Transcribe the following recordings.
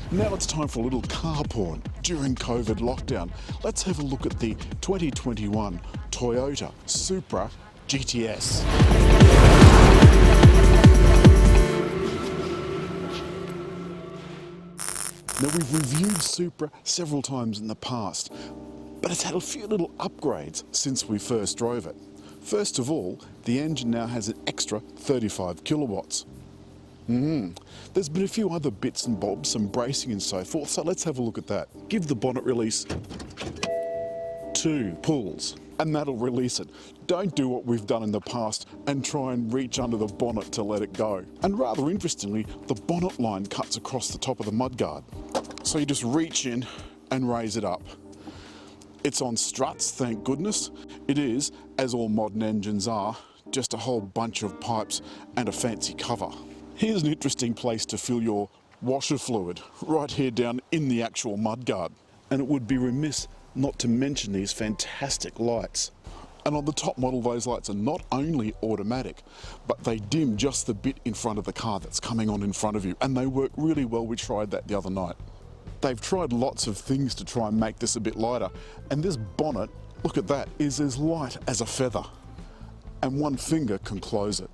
Now it's time for a little car porn during COVID lockdown. Let's have a look at the 2021 Toyota Supra GTS. Now we've reviewed Supra several times in the past, but it's had a few little upgrades since we first drove it. First of all, the engine now has an extra 35 kilowatts. There's been a few other bits and bobs, some bracing and so forth, so let's have a look at that. Give the bonnet release 2 pulls, and that'll release it. Don't do what we've done in the past and try and reach under the bonnet to let it go. And rather interestingly, the bonnet line cuts across the top of the mudguard. So you just reach in and raise it up. It's on struts, thank goodness. It is, as all modern engines are, just a whole bunch of pipes and a fancy cover. Here's an interesting place to fill your washer fluid, right here down in the actual mudguard. And it would be remiss not to mention these fantastic lights. And on the top model, those lights are not only automatic, but they dim just the bit in front of the car that's coming on in front of you. And they work really well. We tried that the other night. They've tried lots of things to try and make this a bit lighter. And this bonnet, look at that, is as light as a feather. And one finger can close it.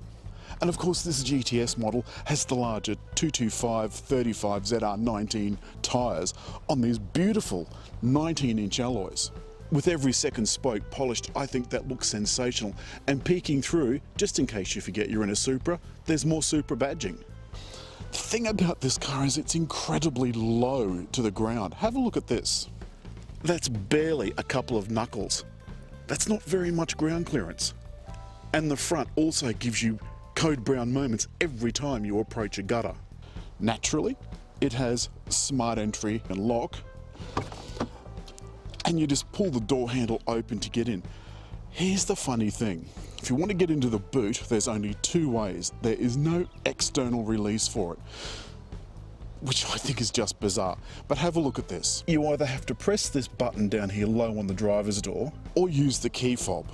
And of course this GTS model has the larger 225/35 ZR19 tyres on these beautiful 19-inch alloys. With every second spoke polished, I think that looks sensational. And peeking through, just in case you forget you're in a Supra, there's more Supra badging. The thing about this car is it's incredibly low to the ground. Have a look at this. That's barely a couple of knuckles. That's not very much ground clearance. And the front also gives you code brown moments every time you approach a gutter. Naturally, it has smart entry and lock, and you just pull the door handle open to get in. Here's the funny thing. If you want to get into the boot, there's only 2 ways. There is no external release for it, which I think is just bizarre. But have a look at this. You either have to press this button down here low on the driver's door or use the key fob.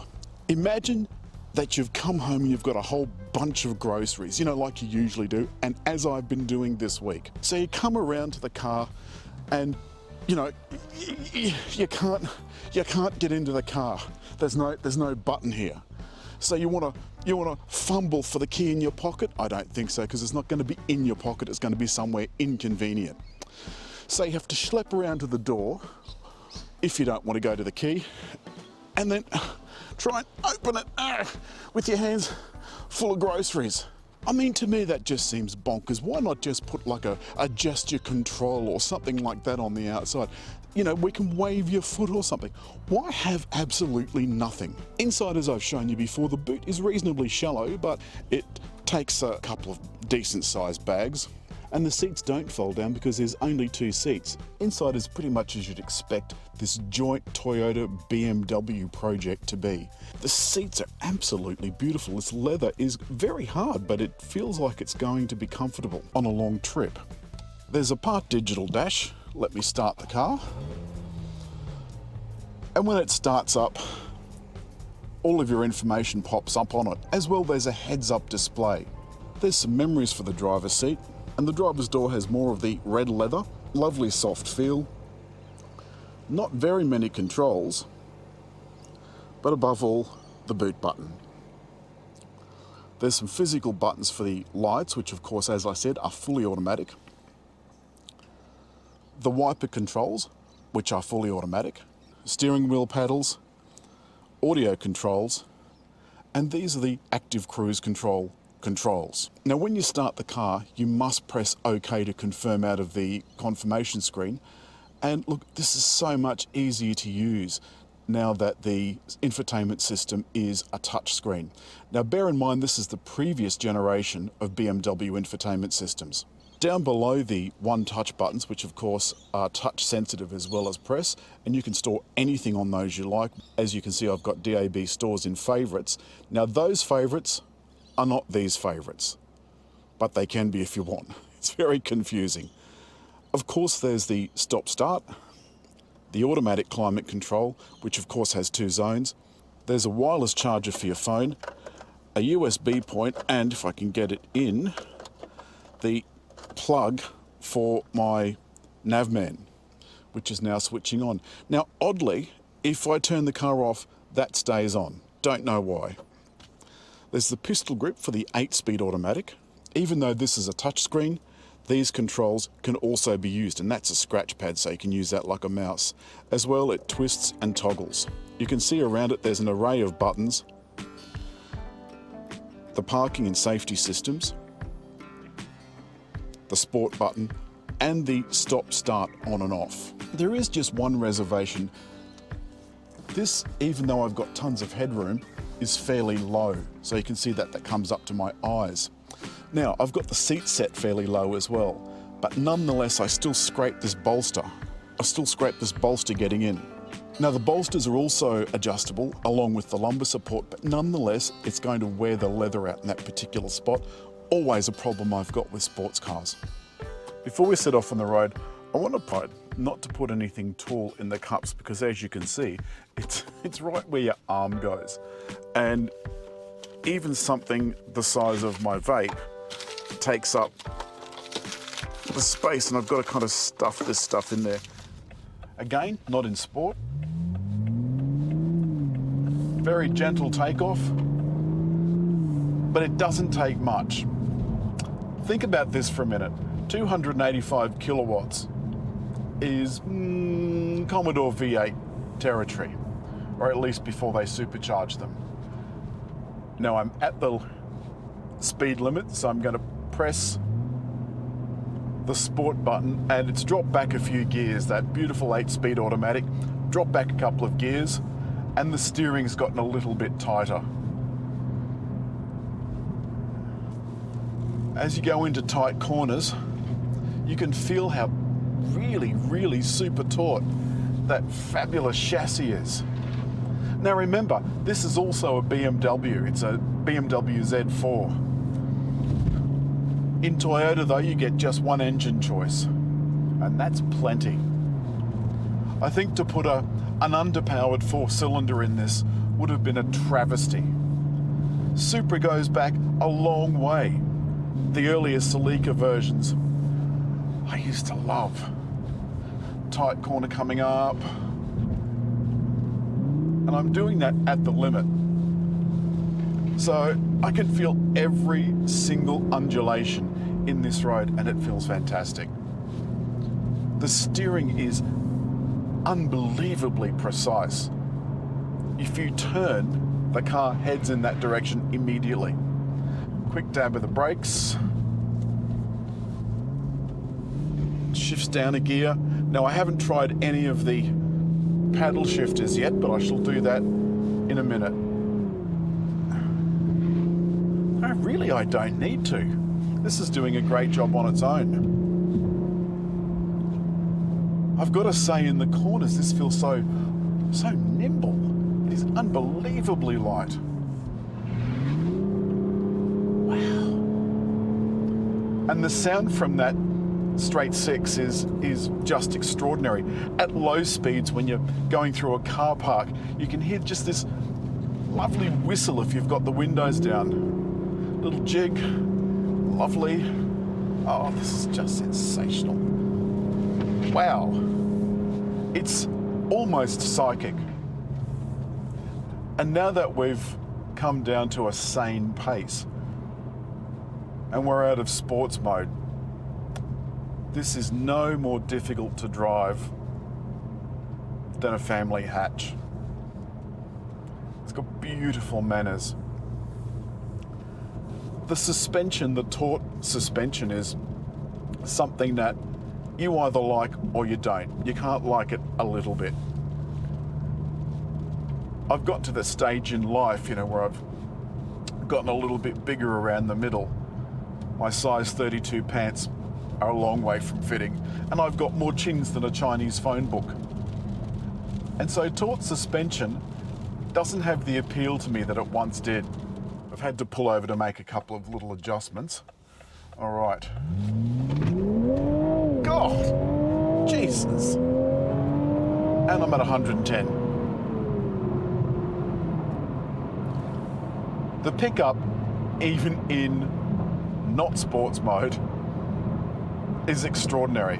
Imagine that you've come home and you've got a whole bunch of groceries, you know, like you usually do, and as I've been doing this week. So you come around to the car and, you know, you can't get into the car. There's no button here. So you want to fumble for the key in your pocket? I don't think so, because it's not going to be in your pocket, it's going to be somewhere inconvenient. So you have to schlep around to the door if you don't want to go to the key, and then try and open it with your hands full of groceries. I mean, to me that just seems bonkers. Why not just put like a gesture control or something like that on the outside? You know, we can wave your foot or something. Why have absolutely nothing? Inside, as I've shown you before, the boot is reasonably shallow, but it takes a couple of decent sized bags. And the seats don't fold down because there's only 2 seats. Inside is pretty much as you'd expect this joint Toyota BMW project to be. The seats are absolutely beautiful. This leather is very hard, but it feels like it's going to be comfortable on a long trip. There's a part digital dash. Let me start the car. And when it starts up, all of your information pops up on it. As well, there's a heads-up display. There's some memories for the driver's seat. And the driver's door has more of the red leather, lovely soft feel, not very many controls, but above all, the boot button. There's some physical buttons for the lights, which of course, as I said, are fully automatic. The wiper controls, which are fully automatic, steering wheel paddles, audio controls, and these are the active cruise control controls. Now when you start the car, you must press OK to confirm out of the confirmation screen. And look, this is so much easier to use now that the infotainment system is a touch screen. Now bear in mind, this is the previous generation of BMW infotainment systems. Down below the one touch buttons, which of course are touch sensitive as well as press, and you can store anything on those you like. As you can see, I've got DAB stores in favorites. Now those favorites are not these favourites, but they can be if you want. It's very confusing. Of course, there's the stop-start, the automatic climate control, which of course has 2 zones. There's a wireless charger for your phone, a USB point, and if I can get it in, the plug for my navman, which is now switching on. Now, oddly, if I turn the car off, that stays on. Don't know why. There's the pistol grip for the 8-speed automatic. Even though this is a touchscreen, these controls can also be used, and that's a scratch pad, so you can use that like a mouse. As well, it twists and toggles. You can see around it there's an array of buttons, the parking and safety systems, the sport button, and the stop-start on and off. There is just one reservation. This, even though I've got tons of headroom, is fairly low, so you can see that comes up to my eyes. Now, I've got the seat set fairly low as well, but nonetheless I still scrape this bolster. Getting in. Now, the bolsters are also adjustable along with the lumbar support, but nonetheless it's going to wear the leather out in that particular spot. Always a problem I've got with sports cars. Before we set off on the road, I want to point not to put anything tall in the cups, because as you can see, it's right where your arm goes. And even something the size of my vape takes up the space, and I've got to kind of stuff this stuff in there. Again, not in sport. Very gentle takeoff, but it doesn't take much. Think about this for a minute. 285 kilowatts is Commodore V8 territory, or at least before they supercharge them. Now I'm at the speed limit, so I'm going to press the sport button, and it's dropped back a few gears. That beautiful 8-speed automatic dropped back a couple of gears, and the steering's gotten a little bit tighter. As you go into tight corners, you can feel how really super taut that fabulous chassis is. Now remember, this is also a BMW. It's a BMW Z4. In Toyota though, you get just one engine choice, and that's plenty. I think to put an underpowered 4-cylinder in this would have been a travesty. Supra goes back a long way. The earlier Celica versions I used to love. Tight corner coming up, and I'm doing that at the limit. So I can feel every single undulation in this road, and it feels fantastic. The steering is unbelievably precise. If you turn, the car heads in that direction immediately. Quick dab of the brakes. Shifts down a gear. Now I haven't tried any of the paddle shifters yet, but I shall do that in a minute. No, really, I don't need to. This is doing a great job on its own. I've got to say, in the corners, this feels so nimble. It is unbelievably light. Wow. And the sound from that straight six is just extraordinary. At low speeds, when you're going through a car park, you can hear just this lovely whistle if you've got the windows down. Little jig, lovely. Oh, this is just sensational. Wow. It's almost psychic. And now that we've come down to a sane pace and we're out of sports mode, this is no more difficult to drive than a family hatch. It's got beautiful manners. The suspension, the taut suspension, is something that you either like or you don't. You can't like it a little bit. I've got to the stage in life, where I've gotten a little bit bigger around the middle. My size 32 pants are a long way from fitting, and I've got more chins than a Chinese phone book. And so taut suspension doesn't have the appeal to me that it once did. I've had to pull over to make a couple of little adjustments. All right. God, Jesus. And I'm at 110. The pickup, even in not sports mode, is extraordinary.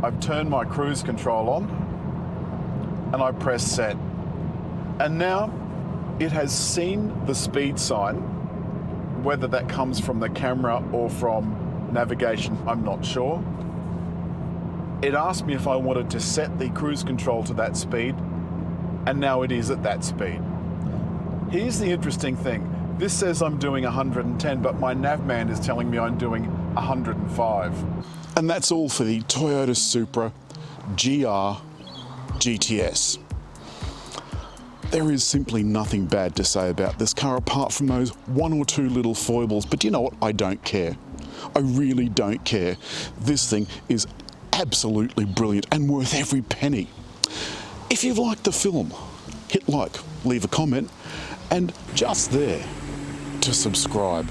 I've turned my cruise control on and I press set. And now it has seen the speed sign, whether that comes from the camera or from navigation, I'm not sure. It asked me if I wanted to set the cruise control to that speed, and now it is at that speed. Here's the interesting thing. This says I'm doing 110, but my navman is telling me I'm doing 105. And that's all for the Toyota Supra GR GTS. There is simply nothing bad to say about this car apart from those one or two little foibles, but you know what? I don't care. I really don't care. This thing is absolutely brilliant and worth every penny. If you've liked the film, hit like, leave a comment, and just there to subscribe.